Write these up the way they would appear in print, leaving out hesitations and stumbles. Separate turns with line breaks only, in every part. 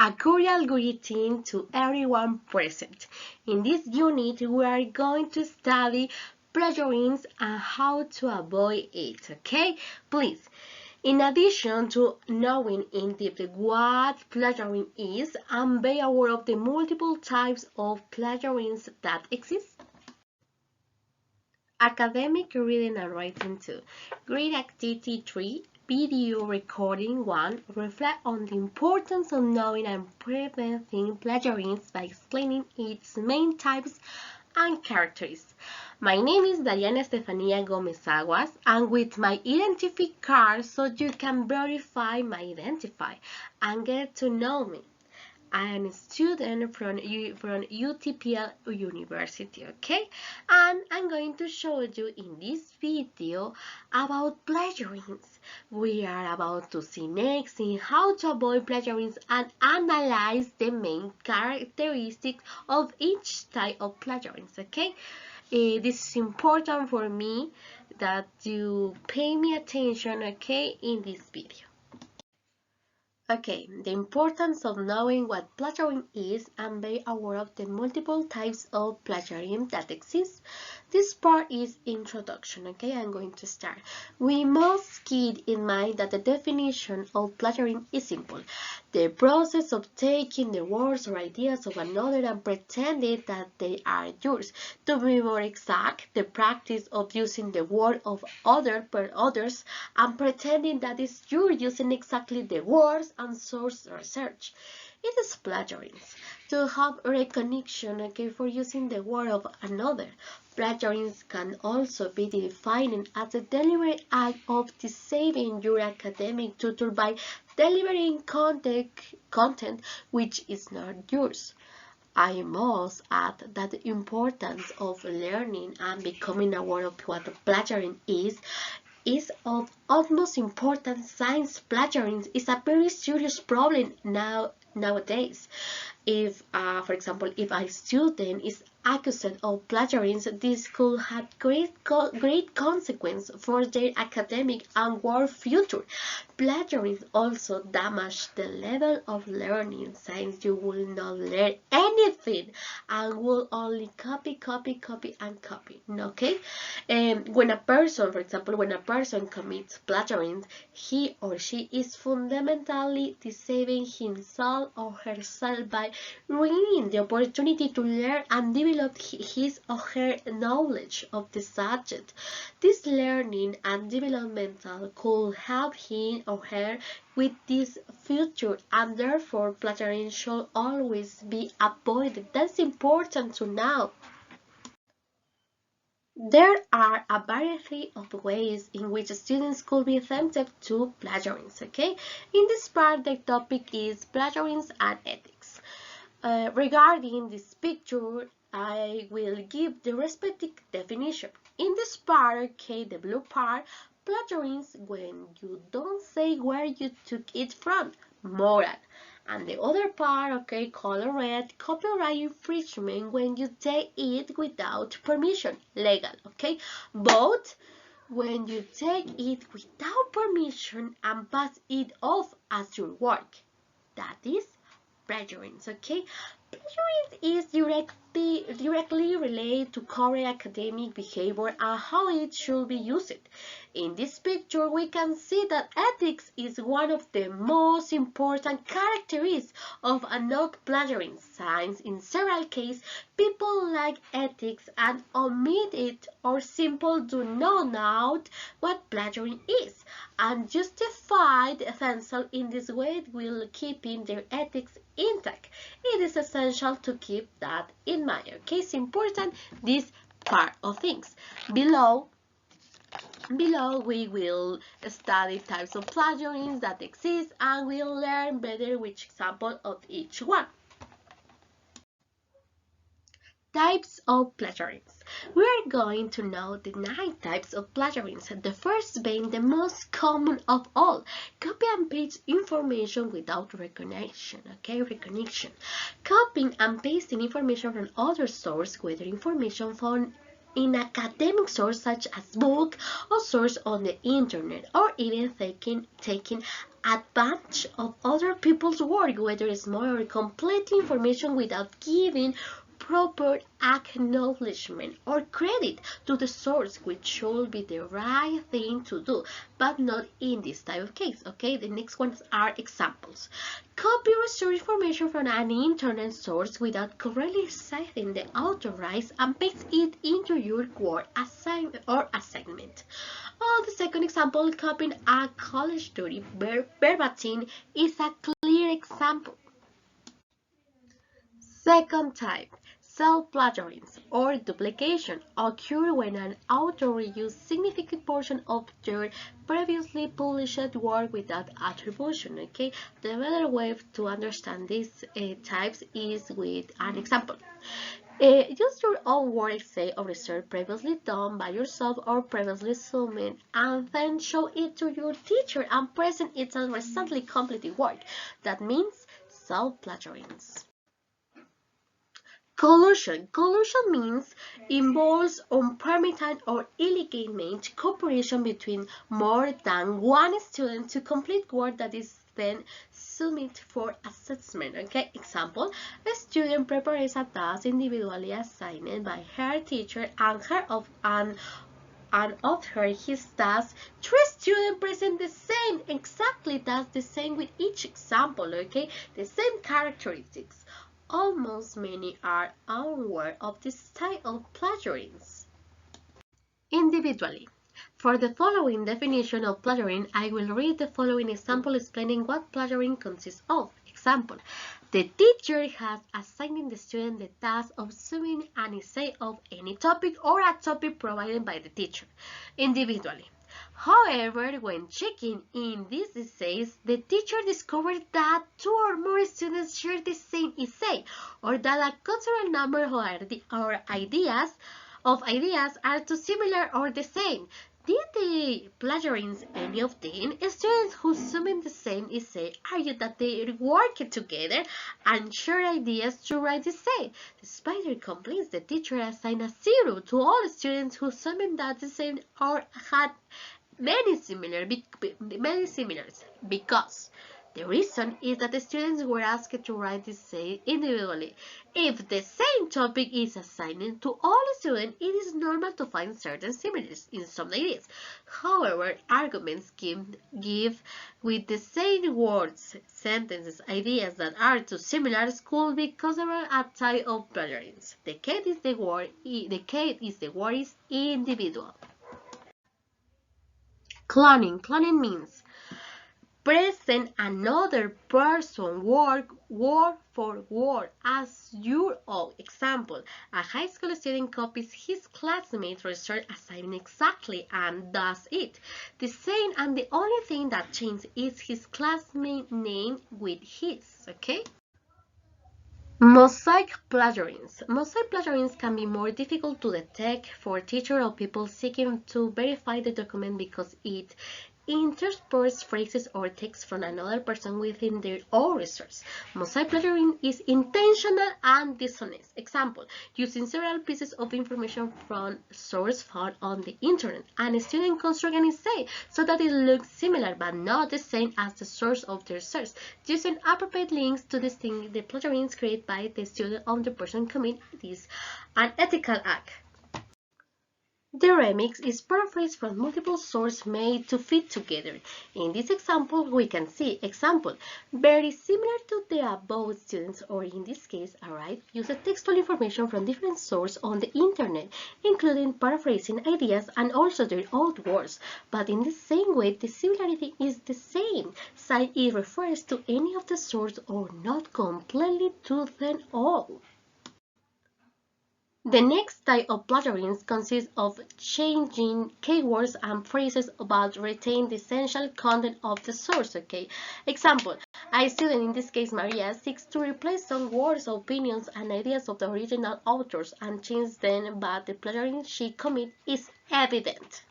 A cordial greeting to everyone present. In this unit, we are going to study plagiarism and how to avoid it, okay? Please, in addition to knowing in depth what plagiarism is, and be aware of the multiple types of plagiarism that exist. Academic reading and writing 2. Grade activity 3. Video recording 1. Reflect on the importance of knowing and preventing plagiarism by explaining its main types and characteristics. My name is Diana Estefania Gomez Aguas, and with my identity card so you can verify my identify and get to know me. I am a student from UTPL University, okay? And I'm going to show you in this video about plagiarism. We are about to see next in how to avoid plagiarism and analyze the main characteristics of each type of plagiarism, okay? This is important for me that you pay me attention, okay, in this video. Okay, the importance of knowing what plagiarism is and be aware of the multiple types of plagiarism that exist. This part is introduction, okay? I'm going to start. We must keep in mind that the definition of plagiarism is simple. The process of taking the words or ideas of another and pretending that they are yours. To be more exact, the practice of using the word of others and pretending that it's you using exactly the words and source research. It is plagiarism. To have recognition, okay, for using the word of another. Plagiarism can also be defined as a deliberate act of deceiving your academic tutor by delivering content which is not yours. I must add that the importance of learning and becoming aware of what plagiarism is of utmost importance. Since plagiarism is a very serious problem nowadays. If, for example, if a student is accused of plagiarism, this could have great consequence for their academic and work future. Plagiarism also damages the level of learning, since you will not learn anything and will only copy, and copy. Okay? When a person, for example, when a person commits plagiarism, he or she is fundamentally deceiving himself or herself by ruining the opportunity to learn and develop his or her knowledge of the subject. This learning and developmental could help him or her with this future, and therefore plagiarism should always be avoided. That's important to know. There are a variety of ways in which students could be tempted to plagiarism, okay? In this part, the topic is plagiarism and ethics. Regarding this picture, I will give the respective definition. In this part, okay, the blue part, plagiarism when you don't say where you took it from, moral. And the other part, okay, color red, copyright infringement when you take it without permission, legal, okay? Both when you take it without permission and pass it off as your work. That is plagiarism, okay? Plagiarism is directly related to current academic behavior and how it should be used. In this picture, we can see that ethics is one of the most important characteristics of a non-plagiarism science. In several cases, people lack ethics and omit it or simply do not know what plagiarism is and justify the offense in this way while keeping their ethics intact. It is essential to keep that in mind. Okay, it's important this part of things. Below we will study types of plagiarism that exist and we'll learn better which example of each one. Types of plagiarism. We are going to know the 9 types of plagiarism. The first being the most common of all, copy and paste information without recognition. Okay, recognition. Copying and pasting information from other source, whether information found in academic source such as book or source on the internet, or even taking advantage of other people's work, whether small or complete information, without giving proper acknowledgement or credit to the source, which should be the right thing to do, but not in this type of case. Okay, the next ones are examples. Copy or store information from an internet source without correctly citing the authorized and paste it into your work assignment. Or the second example, copying a college study verbatim is a clear example. Second type, self-plagiarism or duplication occur when an author reuses significant portion of their previously published work without attribution. Okay, the better way to understand these types is with an example. Use your own work essay or research previously done by yourself or previously submitted, and then show it to your teacher and present it as recently completed work. That means self-plagiarism. Collusion. Collusion means involves unpermitted or illegitimate cooperation between more than one student to complete work that is then submitted for assessment. Okay, example: a student prepares a task individually assigned by her teacher and of her his task. Three students present the same exactly task, the same with each example. Okay, the same characteristics. Almost many are unaware of this style of plagiarism. Individually. For the following definition of plagiarism, I will read the following example explaining what plagiarism consists of. Example: the teacher has assigned the student the task of submitting an essay of any topic or a topic provided by the teacher. Individually. However, when checking in these essays, the teacher discovered that two or more students share the same essay, or that a considerable number of ideas are too similar or the same. Did they plagiarize any of them? Students who submit the same essay argue that they worked together and shared ideas to write the essay. Despite their complaints, the teacher assigned a 0 to all students who submitted that the same or had many similars, because the reason is that the students were asked to write the essay individually. If the same topic is assigned to all students, it is normal to find certain similarities in some ideas. However, arguments give with the same words, sentences, ideas that are too similar could be considered a type of plagiarism. The case is the word is individual. Cloning. Cloning means present another person work word for word as your own. Example: a high school student copies his classmate's research assignment exactly and does it the same, and the only thing that changes is his classmate name with his. Okay? Mosaic plagiarism. Mosaic plagiarism can be more difficult to detect for teachers or people seeking to verify the document because it intersperses phrases or text from another person within their own research. Mosaic plagiarism is intentional and dishonest. Example: using several pieces of information from source found on the internet, and a student constructs an essay so that it looks similar but not the same as the source of their search, using appropriate links to distinguish the plagiarism created by the student or the person committing this unethical act. The remix is paraphrased from multiple sources made to fit together. In this example, we can see example very similar to the above students, or in this case, use textual information from different sources on the internet, including paraphrasing ideas and also their old words. But in the same way, the similarity is the same, since it refers to any of the sources or not completely to them all. The next type of plagiarism consists of changing keywords and phrases but retain the essential content of the source. Okay. Example: a student, in this case Maria, seeks to replace some words, opinions, and ideas of the original authors and change them, but the plagiarism she commits is evident.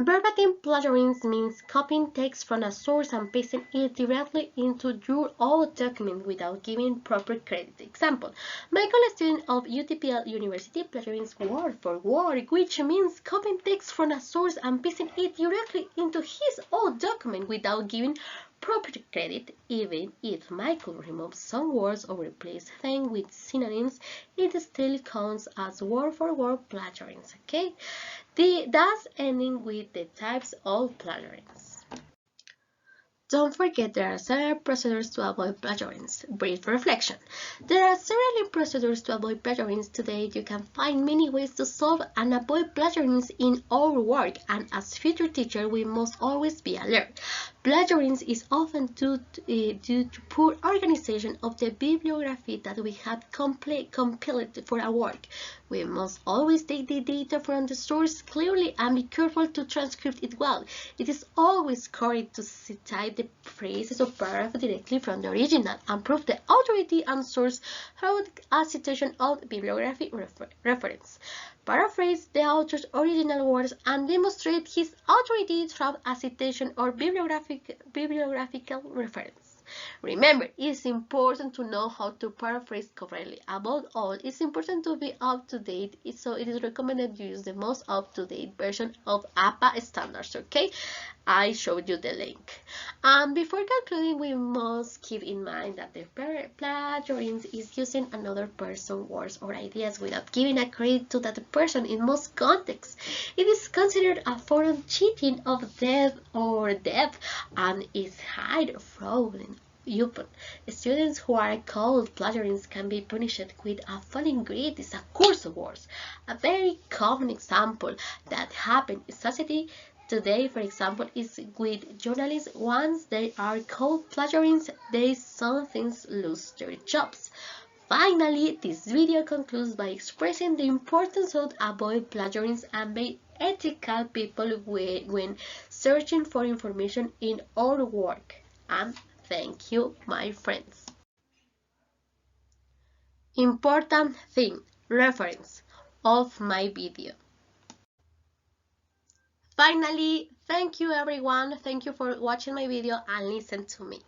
Verbatim plagiarism means copying text from a source and pasting it directly into your own document without giving proper credit. Example: Michael, a student of UTPL University, plagiarized word for word, which means copying text from a source and pasting it directly into his own document without giving proper credit. Even if Michael removes some words or replaces them with synonyms, it still counts as word for word plagiarism. Okay? Thus ending with the types of plagiarism. Don't forget there are several procedures to avoid plagiarism. Brief reflection. There are several procedures to avoid plagiarism. Today you can find many ways to solve and avoid plagiarism in our work, and as future teachers we must always be alert. Plagiarism is often due to poor organization of the bibliography that we have compiled for our work. We must always take the data from the source clearly and be careful to transcribe it well. It is always correct to cite the phrases or paragraph directly from the original and prove the authority and source through a citation of bibliography reference. Paraphrase the author's original words and demonstrate his authority through a citation or bibliographical reference. Remember, it's important to know how to paraphrase correctly. Above all, it's important to be up to date, so it is recommended you use the most up-to-date version of APA standards, okay? I showed you the link. And before concluding, we must keep in mind that the plagiarism is using another person's words or ideas without giving a credit to that person in most contexts. It is considered a form of cheating of death and is highly fraudulent. Students who are called plagiarists can be punished with a falling grade is a course of words. A very common example that happened in society today, for example, is with journalists. Once they are called plagiarists, they sometimes lose their jobs. Finally, this video concludes by expressing the importance of avoid plagiarism and be ethical people when searching for information in our work. And thank you, my friends. Important thing, reference of my video. Finally, thank you everyone. Thank you for watching my video and listen to me.